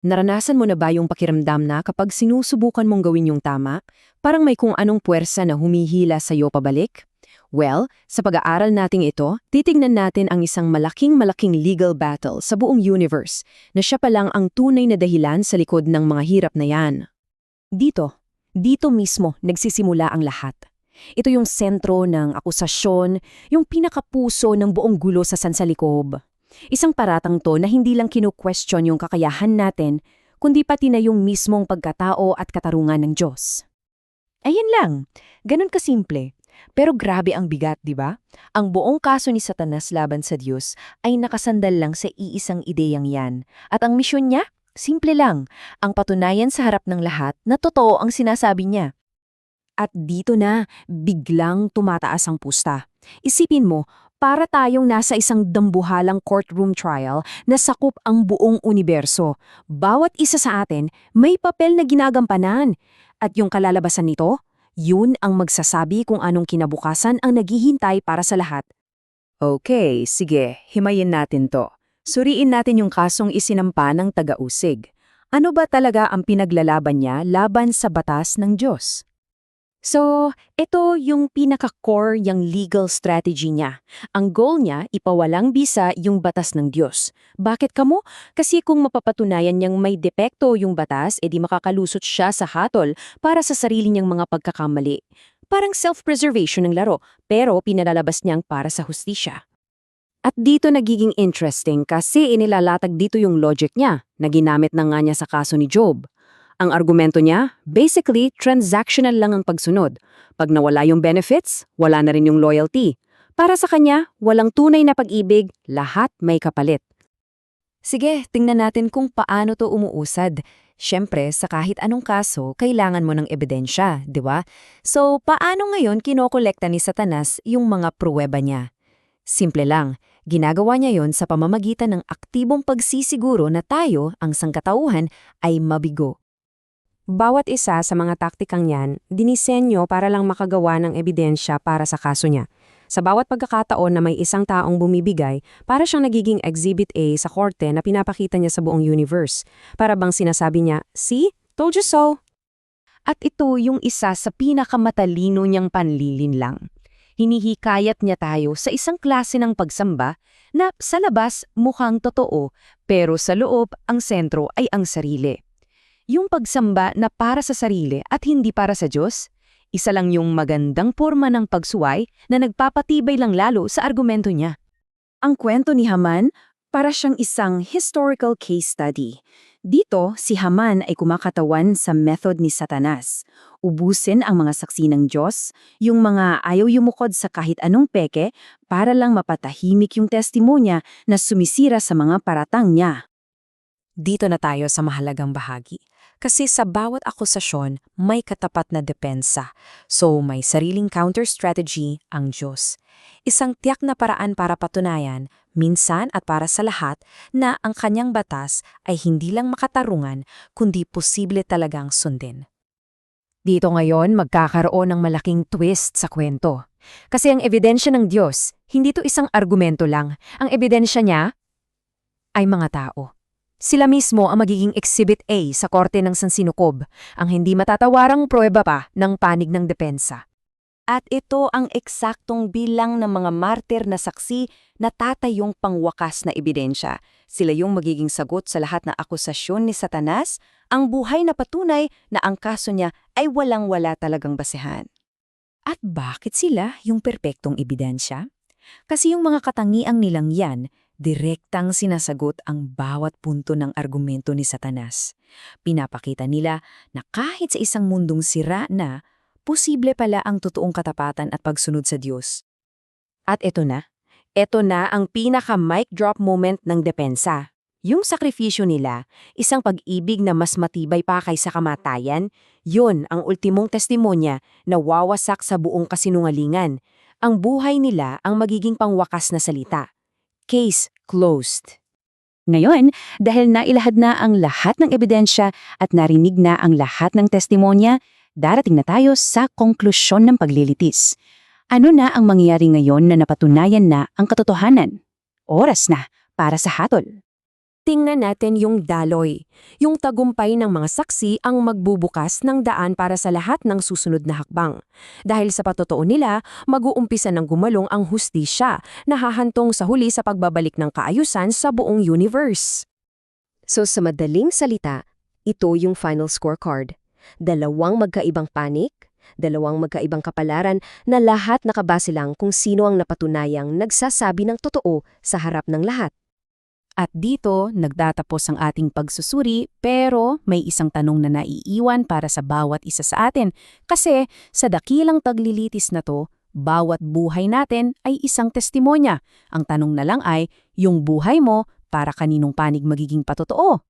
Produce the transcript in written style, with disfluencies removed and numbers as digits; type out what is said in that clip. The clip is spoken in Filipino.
Naranasan mo na ba yung pakiramdam na kapag sinusubukan mong gawin yung tama, parang may kung anong puwersa na humihila sa'yo pabalik? Well, sa pag-aaral nating ito, titignan natin ang isang malaking legal battle sa buong universe na siya palang ang tunay na dahilan sa likod ng mga hirap na yan. Dito mismo nagsisimula ang lahat. Ito yung sentro ng akusasyon, yung pinakapuso ng buong gulo sa sansalikob. Isang paratang to na hindi lang kinu-question yung kakayahan natin, kundi pati na yung mismong pagkatao at katarungan ng Diyos. Ayan lang, ganun kasimple. Pero grabe ang bigat, di ba? Ang buong kaso ni Satanas laban sa Diyos ay nakasandal lang sa iisang ideyang yan. At ang misyon niya? Simple lang, ang patunayan sa harap ng lahat na totoo ang sinasabi niya. At dito na, biglang tumataas ang pusta. Isipin mo, para tayong nasa isang dambuhalang courtroom trial na sakop ang buong universo. Bawat isa sa atin may papel na ginagampanan. At yung kalalabasan nito, yun ang magsasabi kung anong kinabukasan ang naghihintay para sa lahat. Okay, sige, himayin natin to. Suriin natin yung kasong isinampa ng taga-usig. Ano ba talaga ang pinaglalaban niya laban sa batas ng Diyos? So, ito yung pinaka-core yung legal strategy niya. Ang goal niya, ipawalang bisa yung batas ng Diyos. Bakit kamo? Kasi kung mapapatunayan niyang may depekto yung batas, edi makakalusot siya sa hatol para sa sarili niyang mga pagkakamali. Parang self-preservation ng laro, pero pinalalabas niyang para sa hustisya. At dito nagiging interesting kasi inilalatag dito yung logic niya na ginamit na nga niya sa kaso ni Job. Ang argumento niya, basically, transactional lang ang pagsunod. Pag nawala yung benefits, wala na rin yung loyalty. Para sa kanya, walang tunay na pag-ibig, lahat may kapalit. Sige, tingnan natin kung paano to umuusad. Siyempre, sa kahit anong kaso, kailangan mo ng ebidensya, di ba? So, paano ngayon kinokolekta ni Satanas yung mga pruweba niya? Simple lang, ginagawa niya yon sa pamamagitan ng aktibong pagsisiguro na tayo, ang sangkatauhan, ay mabigo. Bawat isa sa mga taktikang yan, dinisenyo para lang makagawa ng ebidensya para sa kaso niya. Sa bawat pagkakataon na may isang taong bumibigay, para siyang nagiging Exhibit A sa korte na pinapakita niya sa buong universe. Para bang sinasabi niya, "See? Told you so." At ito yung isa sa pinakamatalino niyang panlilin lang. Hinihikayat niya tayo sa isang klase ng pagsamba na sa labas mukhang totoo, pero sa loob ang sentro ay ang sarili. Yung pagsamba na para sa sarili at hindi para sa Diyos, isa lang yung magandang porma ng pagsuway na nagpapatibay lang lalo sa argumento niya. Ang kwento ni Haman, para siyang isang historical case study. Dito, si Haman ay kumakatawan sa method ni Satanas. Ubusin ang mga saksi ng Diyos, yung mga ayaw yumukod sa kahit anong peke para lang mapatahimik yung testimonya na sumisira sa mga paratang niya. Dito na tayo sa mahalagang bahagi. Kasi sa bawat akusasyon, may katapat na depensa. So may sariling counter-strategy ang Diyos. Isang tiyak na paraan para patunayan, minsan at para sa lahat, na ang kanyang batas ay hindi lang makatarungan, kundi posible talagang sundin. Dito ngayon magkakaroon ng malaking twist sa kwento. Kasi ang ebidensya ng Diyos, hindi to isang argumento lang. Ang ebidensya niya ay mga tao. Sila mismo ang magiging Exhibit A sa korte ng sansinukob, ang hindi matatawarang pruweba pa ng panig ng depensa. At ito ang eksaktong bilang ng mga martir na saksi na tatayong pangwakas na ebidensya. Sila yung magiging sagot sa lahat ng akusasyon ni Satanas, ang buhay na patunay na ang kaso niya ay walang-wala talagang basehan. At bakit sila yung perpektong ebidensya? Kasi yung mga katangiang nilang yan, direktang sinasagot ang bawat punto ng argumento ni Satanas. Pinapakita nila na kahit sa isang mundong sira na, posible pala ang totoong katapatan at pagsunod sa Diyos. At ito na ang pinaka-mic drop moment ng depensa. Yung sakripisyo nila, isang pag-ibig na mas matibay pa kaysa kamatayan, yun ang ultimong testimonya na wawasak sa buong kasinungalingan. Ang buhay nila ang magiging pangwakas na salita. Case closed. Ngayon, dahil nailahad na ang lahat ng ebidensya at narinig na ang lahat ng testimonya, darating na tayo sa konklusyon ng paglilitis. Ano na ang mangyayari ngayon na napatunayan na ang katotohanan? Oras na para sa hatol. Tingnan natin yung daloy. Yung tagumpay ng mga saksi ang magbubukas ng daan para sa lahat ng susunod na hakbang. Dahil sa patotoo nila, mag-uumpisa ng gumalong ang hustisya na hahantong sa huli sa pagbabalik ng kaayusan sa buong universe. So sa madaling salita, ito yung final scorecard. Dalawang magkaibang panig, dalawang magkaibang kapalaran na lahat nakabase lang kung sino ang napatunayang nagsasabi ng totoo sa harap ng lahat. At dito, nagtatapos ang ating pagsusuri pero may isang tanong na naiiwan para sa bawat isa sa atin kasi sa dakilang taglilitis na to, bawat buhay natin ay isang testimonya. Ang tanong na lang ay, yung buhay mo para kaninong panig magiging patotoo?